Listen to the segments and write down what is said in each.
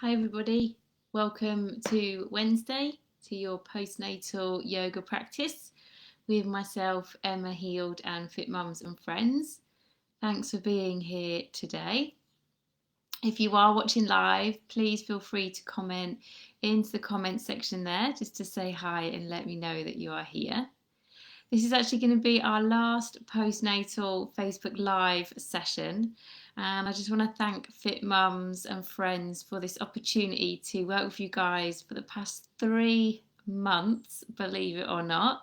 Hi everybody, welcome to Wednesday to your postnatal yoga practice with myself, Emma, Healed and Fit Mums and Friends. Thanks for being here today. If you are watching live, please feel free to comment into the comment section there just to say hi and let me know that you are here. This is actually going to be our last postnatal Facebook Live session, and I just want to thank Fit Mums and Friends for this opportunity to work with you guys for the past 3 months, believe it or not.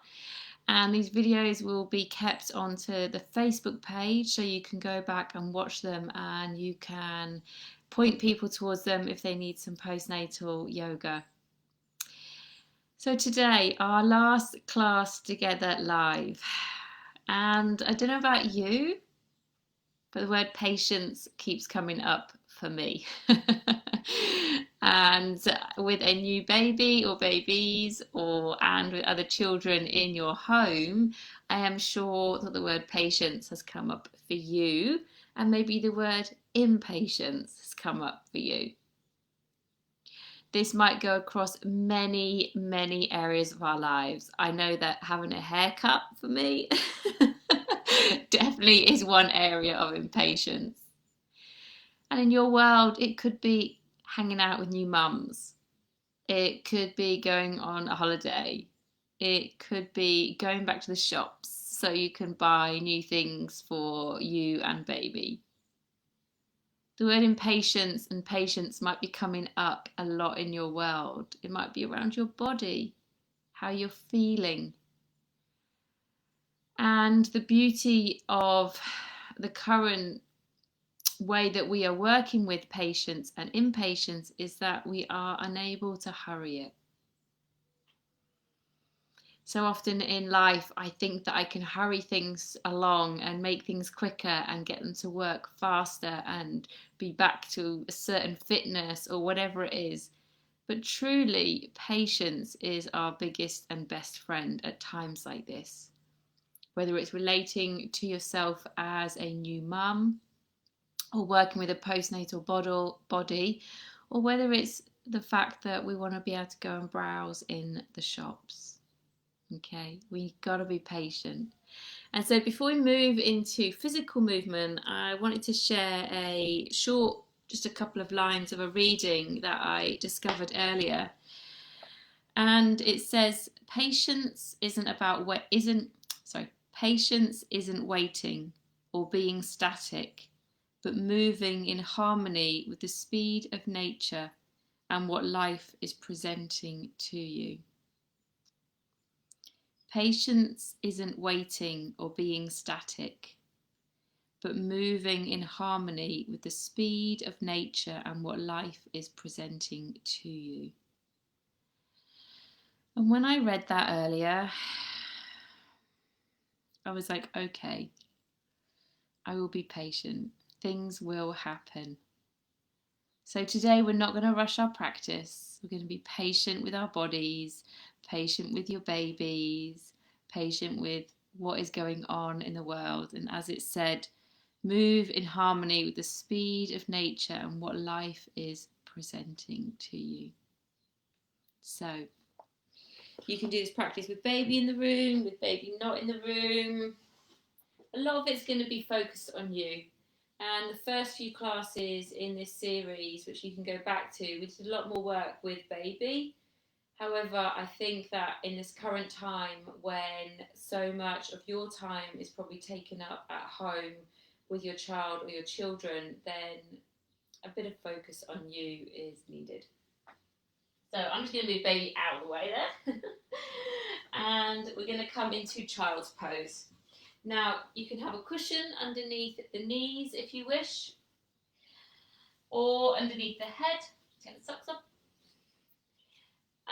And these videos will be kept onto the Facebook page, so you can go back and watch them and you can point people towards them if they need some postnatal yoga. So today, our last class together live. And I don't know about you, but the word patience keeps coming up for me. And with a new baby or babies and with other children in your home, I am sure that the word patience has come up for you, and maybe the word impatience has come up for you. This might go across many, many areas of our lives. I know that having a haircut for me definitely is one area of impatience. And in your world, it could be hanging out with new mums. It could be going on a holiday. It could be going back to the shops so you can buy new things for you and baby. The word impatience and patience might be coming up a lot in your world. It might be around your body, how you're feeling. And the beauty of the current way that we are working with patience and impatience is that we are unable to hurry it. So often in life, I think that I can hurry things along and make things quicker and get them to work faster and be back to a certain fitness or whatever it is. But truly, patience is our biggest and best friend at times like this. Whether it's relating to yourself as a new mum, or working with a postnatal body, or whether it's the fact that we want to be able to go and browse in the shops. Okay, we got to be patient. And so before we move into physical movement, I wanted to share just a couple of lines of a reading that I discovered earlier. And it says, patience isn't waiting or being static, but moving in harmony with the speed of nature and what life is presenting to you. Patience isn't waiting or being static, but moving in harmony with the speed of nature and what life is presenting to you. And when I read that earlier, I was like, okay, I will be patient. Things will happen. So today we're not going to rush our practice. We're going to be patient with our bodies, patient with your babies, patient with what is going on in the world. And as it said, move in harmony with the speed of nature and what life is presenting to you. So you can do this practice with baby in the room, with baby not in the room. A lot of it's going to be focused on you. And the first few classes in this series, which you can go back to, we did a lot more work with baby. However, I think that in this current time, when so much of your time is probably taken up at home with your child or your children, then a bit of focus on you is needed. So I'm just going to move baby out of the way there. And we're going to come into child's pose. Now, you can have a cushion underneath the knees if you wish, or underneath the head. Take the socks off.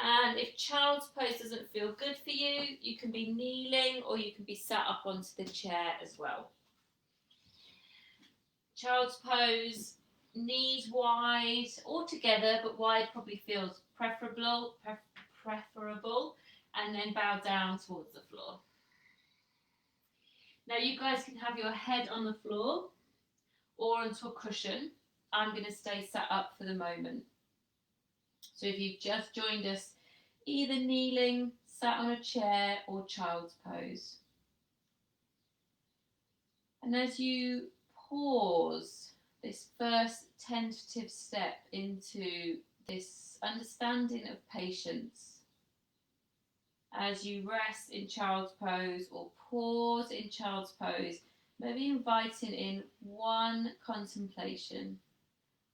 And if child's pose doesn't feel good for you, you can be kneeling or you can be sat up onto the chair as well. Child's pose, knees wide, all together, but wide probably feels preferable, and then bow down towards the floor. Now you guys can have your head on the floor or onto a cushion. I'm going to stay sat up for the moment. So if you've just joined us, either kneeling, sat on a chair, or child's pose. And as you pause this first tentative step into this understanding of patience, as you rest in child's pose or pause in child's pose, maybe inviting in one contemplation,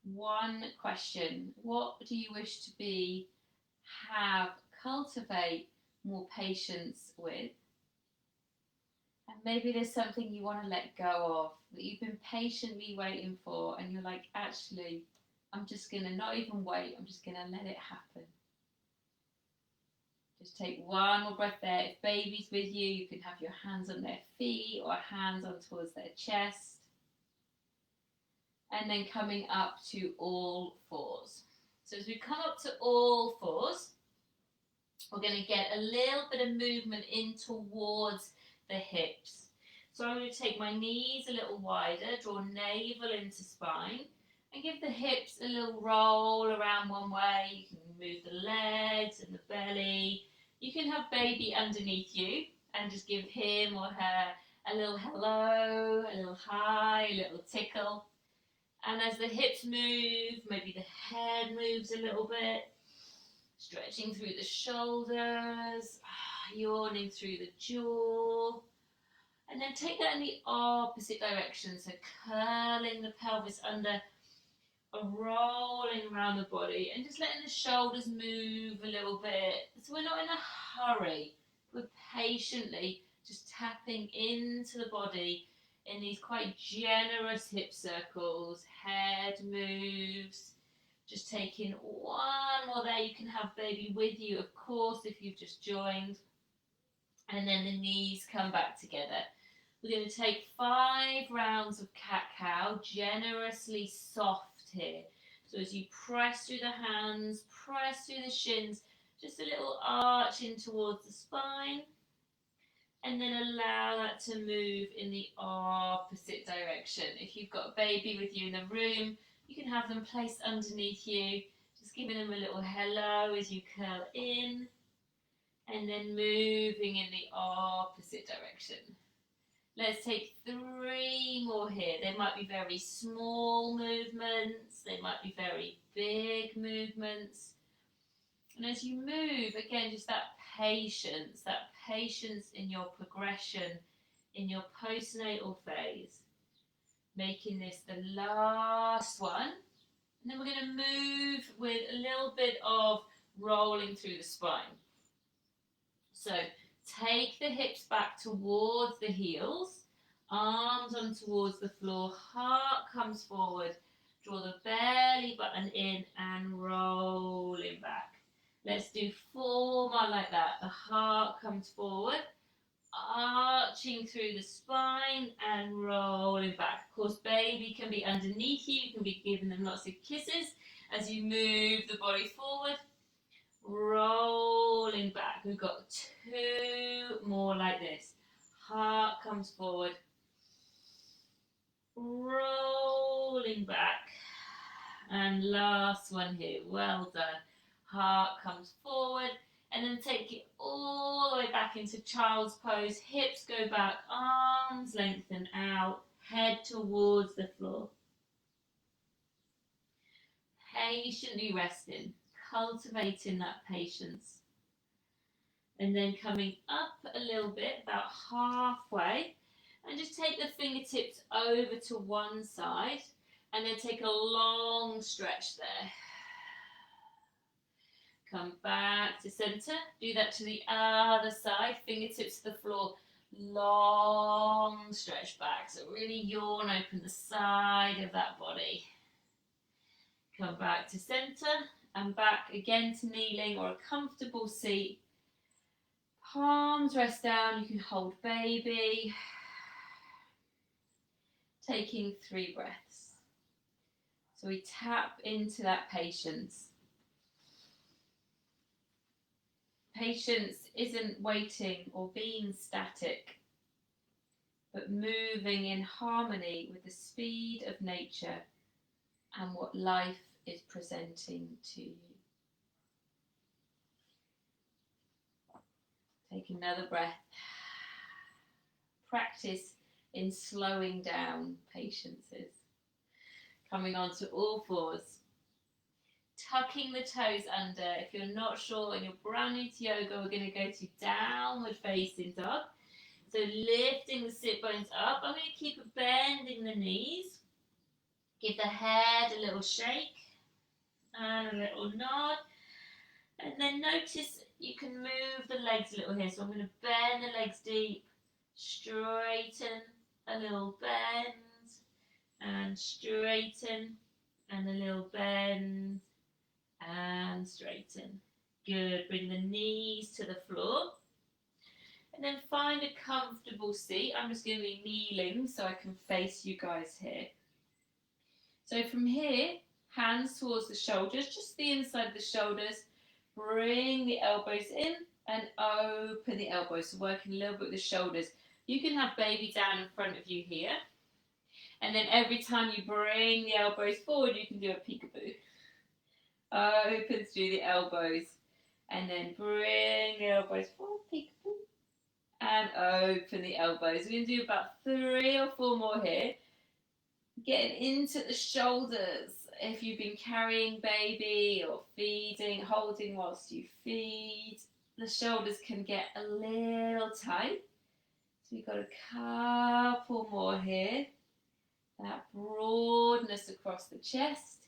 one question. What do you wish to be, have, cultivate more patience with? And maybe there's something you want to let go of that you've been patiently waiting for, and you're like, actually, I'm just going to not even wait, I'm just going to let it happen. Just take one more breath there. If baby's with you, you can have your hands on their feet or hands on towards their chest. And then coming up to all fours. So as we come up to all fours, we're going to get a little bit of movement in towards the hips. So I'm going to take my knees a little wider, draw navel into spine, and give the hips a little roll around one way. You can move the legs and the belly. You can have baby underneath you and just give him or her a little hello, a little hi, a little tickle. And as the hips move, maybe the head moves a little bit, stretching through the shoulders, yawning through the jaw. And then take that in the opposite direction, so curling the pelvis under, rolling around the body, and just letting the shoulders move a little bit. So we're not in a hurry, we're patiently just tapping into the body in these quite generous hip circles. Head moves, just taking one more there. You can have baby with you, of course, if you've just joined. And then the knees come back together. We're going to take 5 rounds of cat-cow, generously soft here. So as you press through the hands, press through the shins, just a little arch in towards the spine. And then allow that to move in the opposite direction. If you've got a baby with you in the room, you can have them placed underneath you, just giving them a little hello as you curl in, and then moving in the opposite direction. Let's take 3 more here. They might be very small movements, they might be very big movements. And as you move, again, just that patience in your progression, in your postnatal phase, making this the last one. And then we're going to move with a little bit of rolling through the spine. So take the hips back towards the heels, arms on towards the floor, heart comes forward, draw the belly button in and rolling back. Let's do 4 more like that. The heart comes forward, arching through the spine and rolling back. Of course, baby can be underneath you. You can be giving them lots of kisses as you move the body forward. Rolling back. We've got 2 more like this. Heart comes forward, rolling back, and last one here. Well done. Heart comes forward, and then take it all the way back into child's pose. Hips go back, arms lengthen out, head towards the floor. Patiently resting, cultivating that patience. And then coming up a little bit, about halfway, and just take the fingertips over to one side, and then take a long stretch there. Come back to center. Do that to the other side. Fingertips to the floor. Long stretch back. So really yawn open the side of that body. Come back to center and back again to kneeling or a comfortable seat. Palms rest down. You can hold baby. Taking 3 breaths. So we tap into that patience. Patience isn't waiting or being static, but moving in harmony with the speed of nature and what life is presenting to you. Take another breath. Practice in slowing down. Patience is. Coming onto all fours. Tucking the toes under. If you're not sure and you're brand new to yoga, we're going to go to downward facing dog. So lifting the sit bones up. I'm going to keep bending the knees. Give the head a little shake and a little nod. And then notice you can move the legs a little here. So I'm going to bend the legs deep, straighten, a little bend, and straighten, and a little bend, and straighten. Good. Bring the knees to the floor. And then find a comfortable seat. I'm just going to be kneeling so I can face you guys here. So from here, hands towards the shoulders, just the inside of the shoulders. Bring the elbows in and open the elbows. So working a little bit with the shoulders. You can have baby down in front of you here. And then every time you bring the elbows forward, you can do a peekaboo. Open through the elbows. And then bring the elbows forward, peekaboo. And open the elbows. We're going to do about 3 or 4 more here. Getting into the shoulders. If you've been carrying baby or feeding, holding whilst you feed, the shoulders can get a little tight. So we've got a couple more here. That broadness across the chest.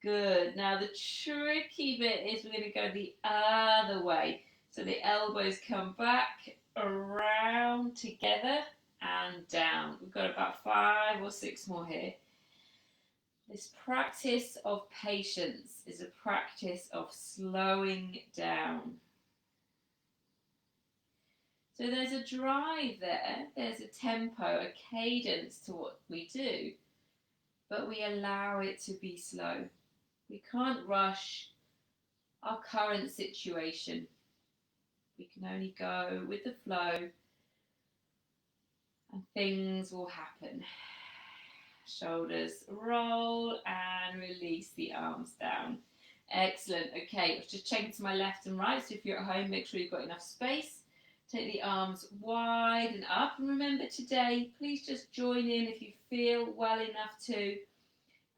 Good. Now the tricky bit is we're going to go the other way. So the elbows come back, around together and down. We've got about 5 or 6 more here. This practice of patience is a practice of slowing down. So there's a drive there, there's a tempo, a cadence to what we do, but we allow it to be slow. We can't rush our current situation. We can only go with the flow and things will happen. Shoulders roll and release the arms down. Excellent. Okay, I've just checking to my left and right. So if you're at home, make sure you've got enough space. Take the arms wide and up. And remember today, please just join in if you feel well enough to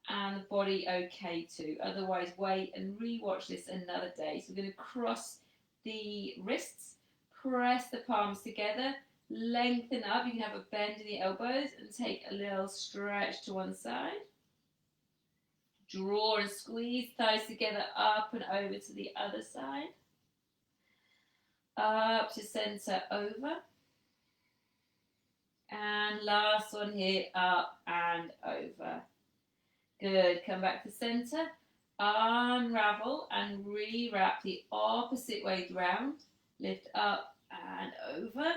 and the body okay to. Otherwise, wait and re-watch this another day. So we're going to cross the wrists, press the palms together, lengthen up. You can have a bend in the elbows and take a little stretch to one side. Draw and squeeze thighs together, up and over to the other side. Up to center, over. And last one here, up and over. Good. Come back to center. Unravel and re-wrap the opposite way round. Lift up and over.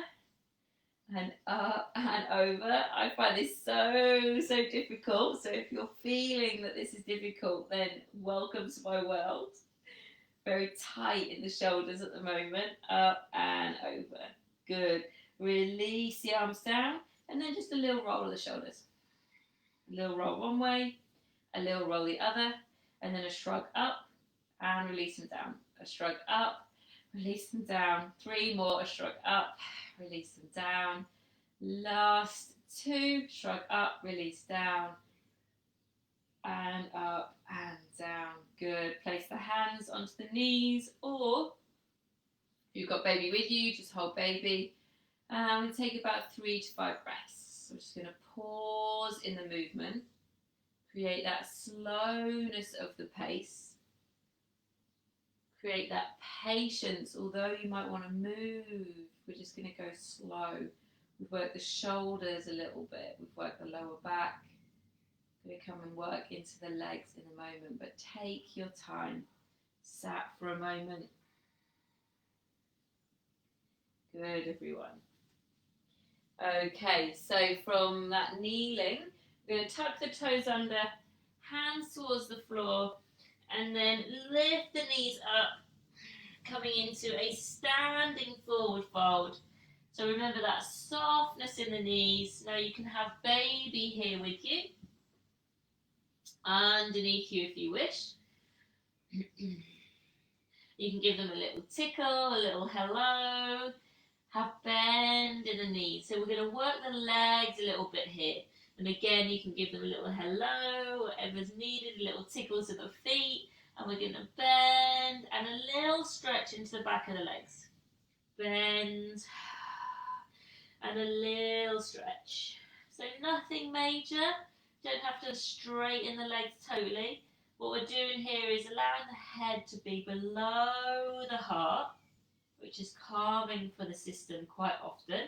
And up and over. I find this so difficult. So if you're feeling that this is difficult, then welcome to my world. Very tight in the shoulders at the moment. Up and over. Good. Release the arms down. And then just a little roll of the shoulders. A little roll one way. A little roll the other. And then a shrug up. And release them down. A shrug up. Release them down. 3 more. A shrug up. Release them down. Last 2. Shrug up. Release down. And up and down. Good. Place the hands onto the knees, or if you've got baby with you, just hold baby. And take about 3 to 5 breaths. So we're just going to pause in the movement, create that slowness of the pace, create that patience. Although you might want to move, we're just going to go slow. We've worked the shoulders a little bit, we've worked the lower back. Going to come and work into the legs in a moment, but take your time. Sat for a moment. Good, everyone. Okay, so from that kneeling, we're going to tuck the toes under, hands towards the floor, and then lift the knees up, coming into a standing forward fold. So remember that softness in the knees. Now you can have baby here with you, underneath you if you wish. You can give them a little tickle, a little hello, have bend in the knees. So we're going to work the legs a little bit here. And again, you can give them a little hello, whatever's needed, a little tickles of the feet. And we're going to bend and a little stretch into the back of the legs. Bend and a little stretch. So nothing major. Don't have to straighten the legs totally. What we're doing here is allowing the head to be below the heart, which is calming for the system quite often.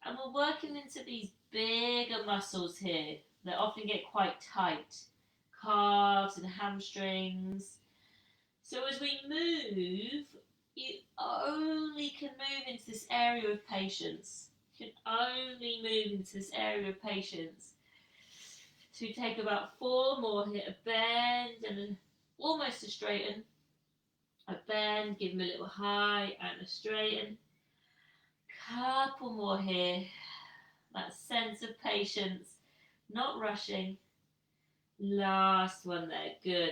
And we're working into these bigger muscles here that often get quite tight. Calves and hamstrings. So as we move, you only can move into this area of patience. You can only move into this area of patience. So we take about 4 more here, a bend and then almost a straighten. A bend, give them a little high and a straighten. Couple more here. That sense of patience, not rushing. Last one there, good.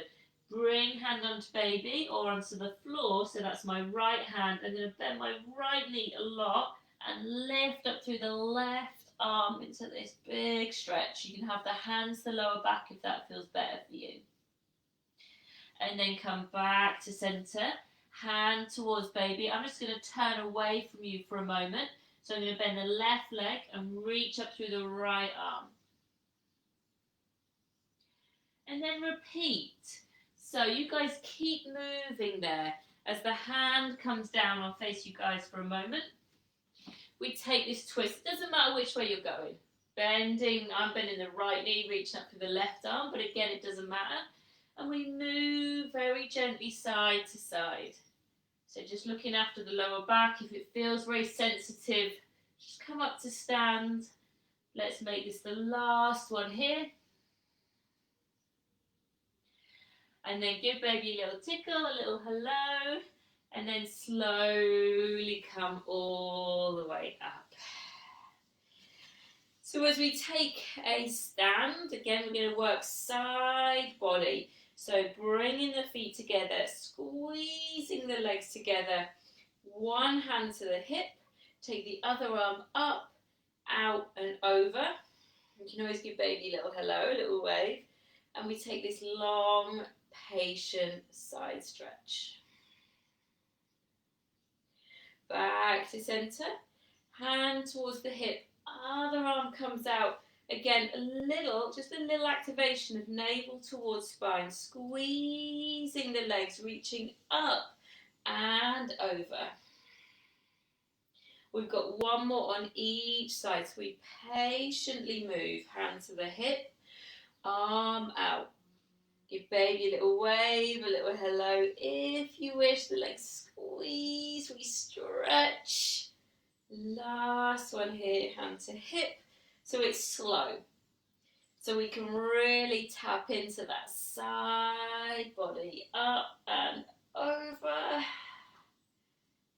Bring hand onto baby or onto the floor. So that's my right hand. I'm going to bend my right knee a lot and lift up through the left arm into this big stretch. You can have the hands to the lower back if that feels better for you. And then come back to center, hand towards baby. I'm just going to turn away from you for a moment. So I'm going to bend the left leg and reach up through the right arm. And then repeat. So you guys keep moving there. As the hand comes down, I'll face you guys for a moment. We take this twist. It doesn't matter which way you're going. Bending, I'm bending the right knee, reaching up to the left arm, but again, it doesn't matter. And we move very gently side to side. So just looking after the lower back. If it feels very sensitive, just come up to stand. Let's make this the last one here. And then give baby a little tickle, a little hello. And then slowly come all the way up. So as we take a stand, again we're going to work side body. So bringing the feet together, squeezing the legs together. One hand to the hip, take the other arm up, out and over. You can always give baby a little hello, a little wave. And we take this long, patient side stretch. Back to center, hand towards the hip, other arm comes out. Again, just a little activation of navel towards spine, squeezing the legs, reaching up and over. We've got one more on each side, so we patiently move, hand to the hip, arm out. Give baby a little wave, a little hello. If you wish, the legs squeeze, we stretch. Last one here, hand to hip. So it's slow. So we can really tap into that side body, up and over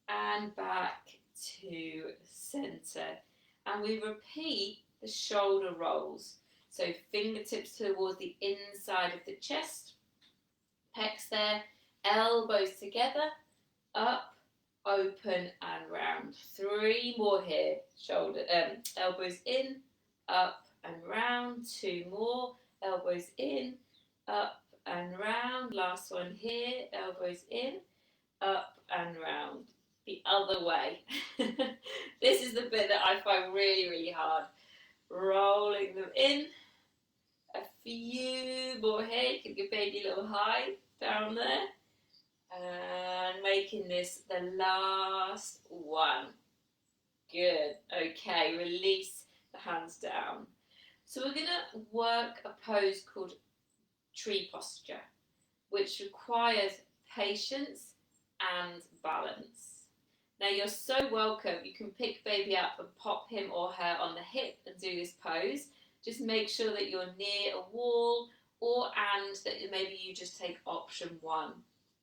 and back to center. And we repeat the shoulder rolls. So fingertips towards the inside of the chest, pecs there, elbows together, up, open and round. 3 more here, elbows in, up and round. 2 more, elbows in, up and round. Last one here, elbows in, up and round. The other way. This is the bit that I find really, really hard. Rolling them in. A few more here. You can give baby a little high down there. And making this the last one. Good. Okay, release the hands down. So we're going to work a pose called tree posture, which requires patience and balance. Now you're so welcome. You can pick baby up and pop him or her on the hip and do this pose. Just make sure that you're near a wall and that maybe you just take option 1.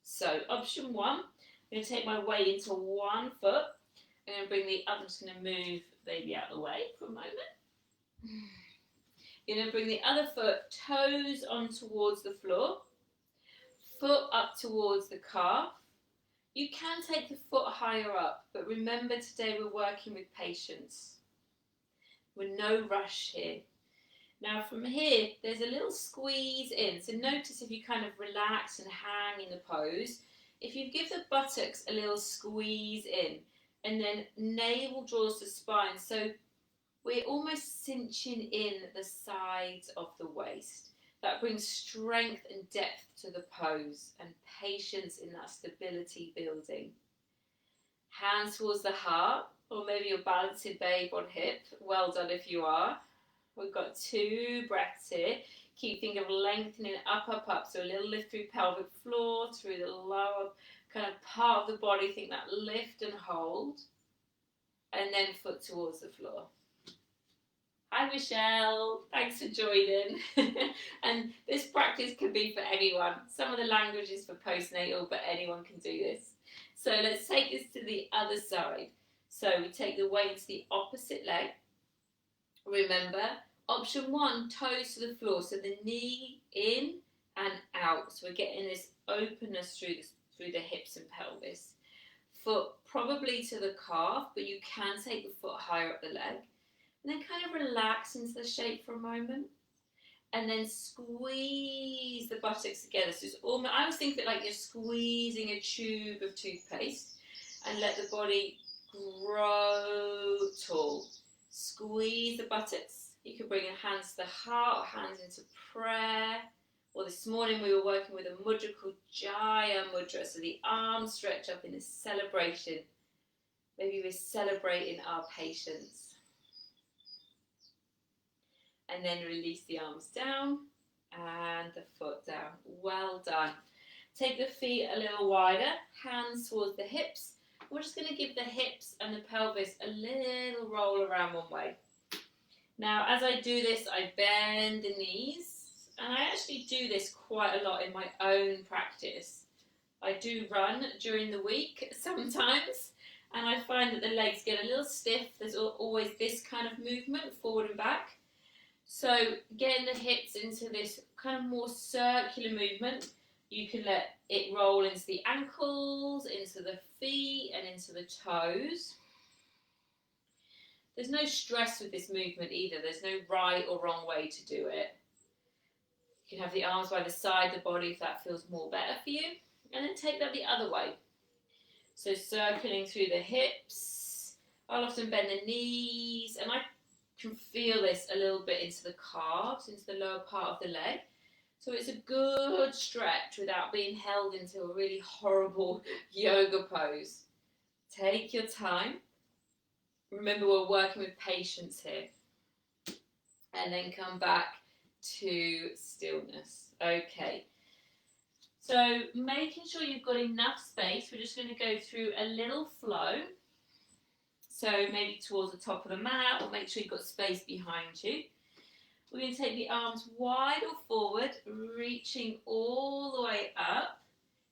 So option 1, I'm going to take my weight into one foot. I'm going to bring the other, I'm just going to move baby out of the way for a moment. You're going to bring the other foot, toes on towards the floor, foot up towards the calf, You can take the foot higher up, but remember today we're working with patience. With no rush here. Now from here, there's a little squeeze in. So notice if you kind of relax and hang in the pose, if you give the buttocks a little squeeze in, and then navel draws the spine. So we're almost cinching in the sides of the waist. That brings strength and depth to the pose and patience in that stability building. Hands towards the heart, or maybe you're balancing babe on hip. Well done if you are. We've got 2 breaths here. Keep thinking of lengthening up, up, up. So a little lift through pelvic floor, through the lower kind of part of the body. Think that lift and hold. And then foot towards the floor. Hi Michelle, thanks for joining. And this practice can be for anyone. Some of the language is for postnatal, but anyone can do this. So let's take this to the other side. So we take the weight to the opposite leg. Remember, option 1, toes to the floor. So the knee in and out. So we're getting this openness through the hips and pelvis. Foot probably to the calf, but you can take the foot higher up the leg. And then kind of relax into the shape for a moment. And then squeeze the buttocks together. So it's almost, I always think of it like you're squeezing a tube of toothpaste. And let the body grow tall. Squeeze the buttocks. You can bring your hands to the heart or hands into prayer. Or this morning we were working with a mudra called Jaya Mudra. So the arms stretch up in this celebration. Maybe we're celebrating our patience. And then release the arms down and the foot down. Well done. Take the feet a little wider, hands towards the hips. We're just going to give the hips and the pelvis a little roll around one way. Now, as I do this, I bend the knees. And I actually do this quite a lot in my own practice. I do run during the week sometimes. And I find that the legs get a little stiff. There's always this kind of movement, forward and back. So getting the hips into this kind of more circular movement, you can let it roll into the ankles, into the feet and into the toes. There's no stress with this movement either. There's no right or wrong way to do it. You can have the arms by the side of the body if that feels more better for you. And then take that the other way. So circling through the hips. I'll often bend the knees and I can feel this a little bit into the calves, into the lower part of the leg. So it's a good stretch without being held into a really horrible yoga pose. Take your time. Remember, we're working with patience here. And then come back to stillness. Okay. So making sure you've got enough space. We're just going to go through a little flow. So maybe towards the top of the mat, or make sure you've got space behind you. We're going to take the arms wide or forward, reaching all the way up.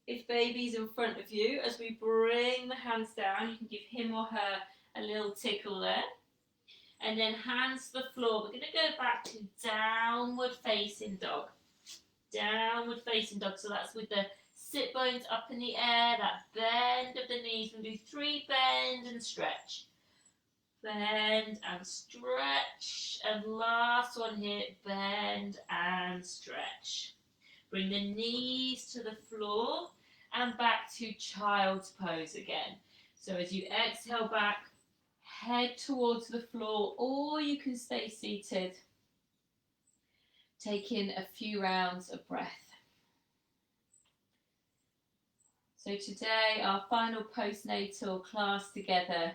If baby's in front of you, as we bring the hands down, you can give him or her a little tickle there. And then hands to the floor. We're going to go back to downward facing dog. Downward facing dog. So that's with the sit bones up in the air, that bend of the knees. We'll do 3 bend and stretch. Bend and stretch. And last one here, bend and stretch. Bring the knees to the floor and back to child's pose again. So as you exhale back, head towards the floor, or you can stay seated. Take in a few rounds of breath. So today, our final postnatal class together,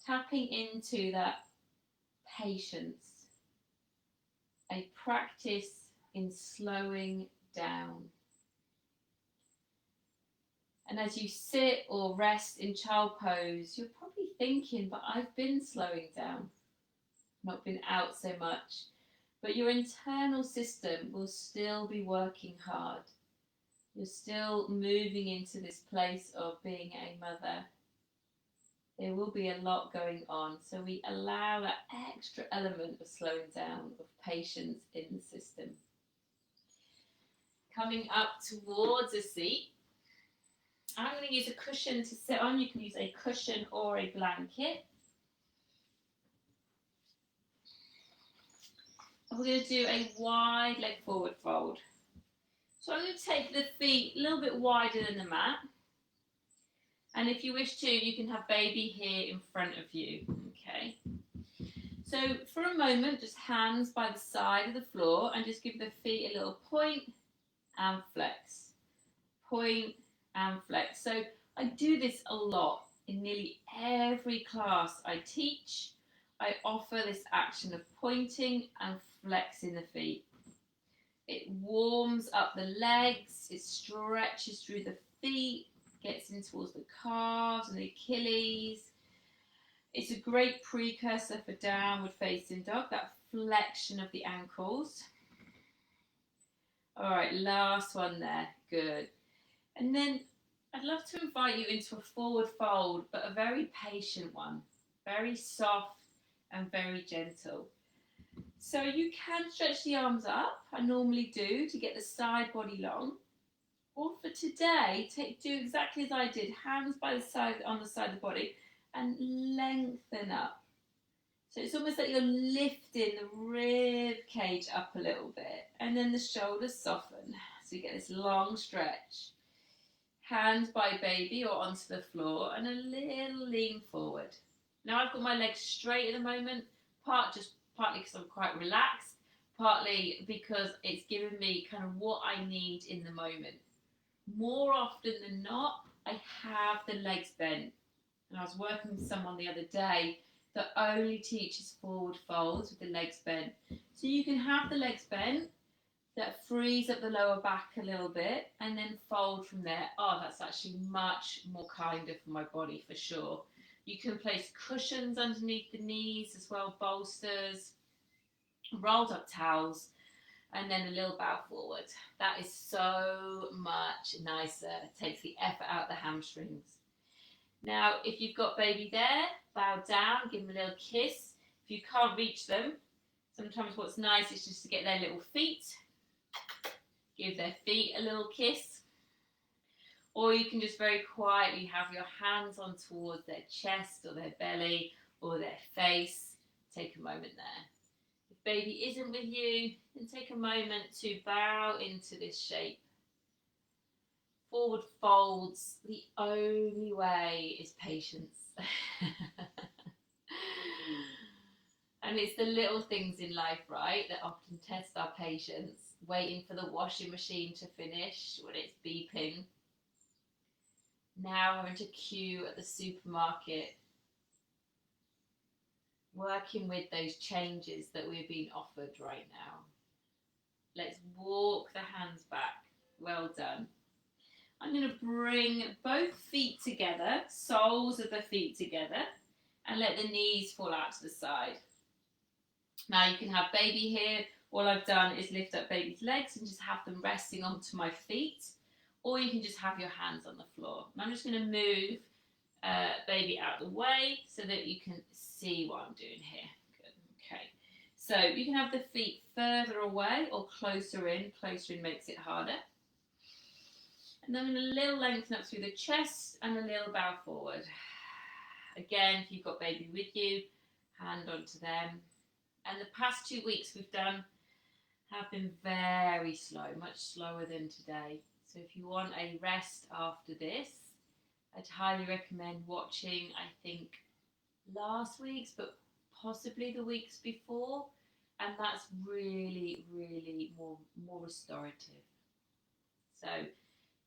tapping into that patience, a practice in slowing down. And as you sit or rest in child pose, you're probably thinking, but I've been slowing down, not been out so much. But your internal system will still be working hard. You're still moving into this place of being a mother. There will be a lot going on, so we allow that extra element of slowing down, of patience in the system. Coming up towards a seat. I'm going to use a cushion to sit on. You can use a cushion or a blanket. And we're going to do a wide leg forward fold. So I'm going to take the feet a little bit wider than the mat. And if you wish to, you can have baby here in front of you. Okay. So for a moment, just hands by the side of the floor and just give the feet a little point and flex. Point and flex. So I do this a lot in nearly every class I teach. I offer this action of pointing and flexing the feet. It warms up the legs, it stretches through the feet, gets in towards the calves and the Achilles. It's a great precursor for downward facing dog, that flexion of the ankles. All right, last one there, good. And then I'd love to invite you into a forward fold, but a very patient one, very soft and very gentle. So you can stretch the arms up, I normally do, to get the side body long. Or for today, do exactly as I did, hands by the side on the side of the body and lengthen up. So it's almost like you're lifting the rib cage up a little bit, and then the shoulders soften. So you get this long stretch. Hands by baby or onto the floor and a little lean forward. Now I've got my legs straight at the moment, partly because I'm quite relaxed, partly because it's given me kind of what I need in the moment. More often than not, I have the legs bent. And I was working with someone the other day that only teaches forward folds with the legs bent. So you can have the legs bent, that frees up the lower back a little bit, and then fold from there. Oh, that's actually much more kinder for my body for sure. You can place cushions underneath the knees as well, bolsters, rolled up towels, and then a little bow forward. That is so much nicer. It takes the effort out of the hamstrings. Now, if you've got baby there, bow down, give them a little kiss. If you can't reach them, sometimes what's nice is just to get their little feet, give their feet a little kiss. Or you can just very quietly have your hands on towards their chest or their belly or their face. Take a moment there. If baby isn't with you, then take a moment to bow into this shape. Forward folds, the only way is patience. And it's the little things in life, right, that often test our patience. Waiting for the washing machine to finish when it's beeping. Now having to queue at the supermarket. Working with those changes that we're being offered right now. Let's walk the hands back. Well done. I'm going to bring both feet together, soles of the feet together, and let the knees fall out to the side. Now you can have baby here. All I've done is lift up baby's legs and just have them resting onto my feet, or you can just have your hands on the floor. And I'm just going to move baby out of the way so that you can see what I'm doing here. Good. Okay. So you can have the feet further away or closer in. Closer in makes it harder. And then I'm going to little lengthen up through the chest and a little bow forward. Again, if you've got baby with you, hand onto them. And the past 2 weeks we've done have been very slow, much slower than today. So if you want a rest after this, I'd highly recommend watching, I think, last week's, but possibly the weeks before. And that's really, really more restorative. So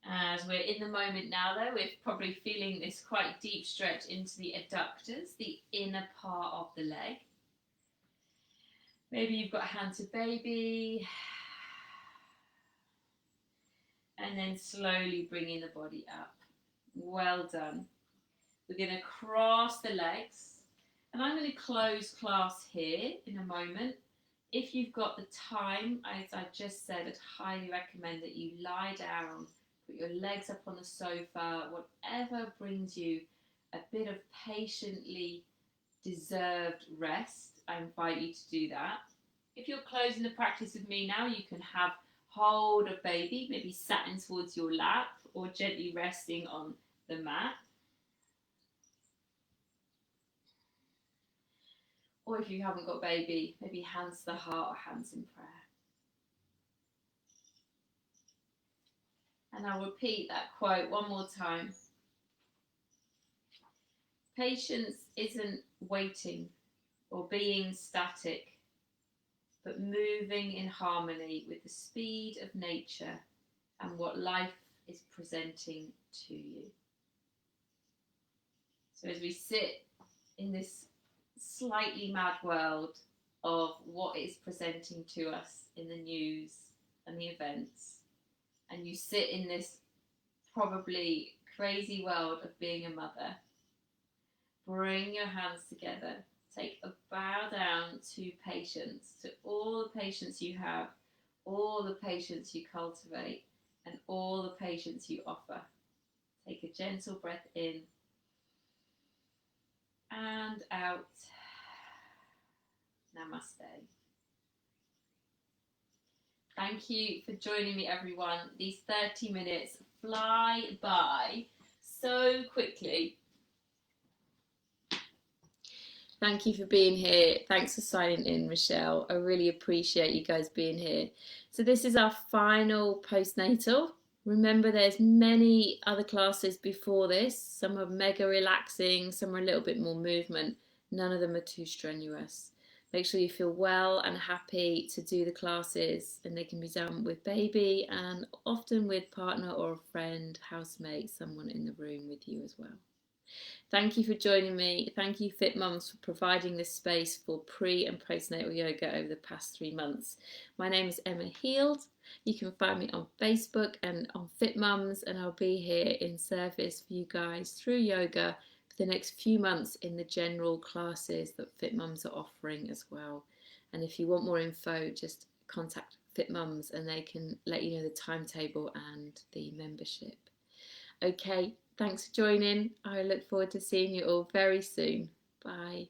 as we're in the moment now, though, we're probably feeling this quite deep stretch into the adductors, the inner part of the leg. Maybe you've got a hand to baby. And then slowly bringing the body up. Well done. We're going to cross the legs. And I'm going to close class here in a moment. If you've got the time, as I just said, I'd highly recommend that you lie down, put your legs up on the sofa, whatever brings you a bit of patiently deserved rest. I invite you to do that. If you're closing the practice with me now, you can have hold of baby, maybe sat in towards your lap, or gently resting on the mat. Or if you haven't got baby, maybe hands to the heart or hands in prayer. And I'll repeat that quote one more time. Patience isn't waiting or being static, but moving in harmony with the speed of nature and what life is presenting to you. So as we sit in this slightly mad world of what is presenting to us in the news and the events, and you sit in this probably crazy world of being a mother, bring your hands together, take a bow down to patience, to all the patience you have, all the patience you cultivate, and all the patience you offer. Take a gentle breath in and out. Namaste. Thank you for joining me, everyone. These 30 minutes fly by so quickly. Thank you for being here. Thanks for signing in, Rochelle. I really appreciate you guys being here. So this is our final postnatal. Remember, there's many other classes before this. Some are mega relaxing, some are a little bit more movement. None of them are too strenuous. Make sure you feel well and happy to do the classes, and they can be done with baby and often with partner or a friend, housemate, someone in the room with you as well. Thank you for joining me. Thank you, Fit Mums, for providing this space for pre and postnatal yoga over the past 3 months. My name is Emma Heald. You can find me on Facebook and on Fit Mums, and I'll be here in service for you guys through yoga for the next few months in the general classes that Fit Mums are offering as well. And if you want more info, just contact Fit Mums and they can let you know the timetable and the membership. Okay, thanks for joining. I look forward to seeing you all very soon. Bye.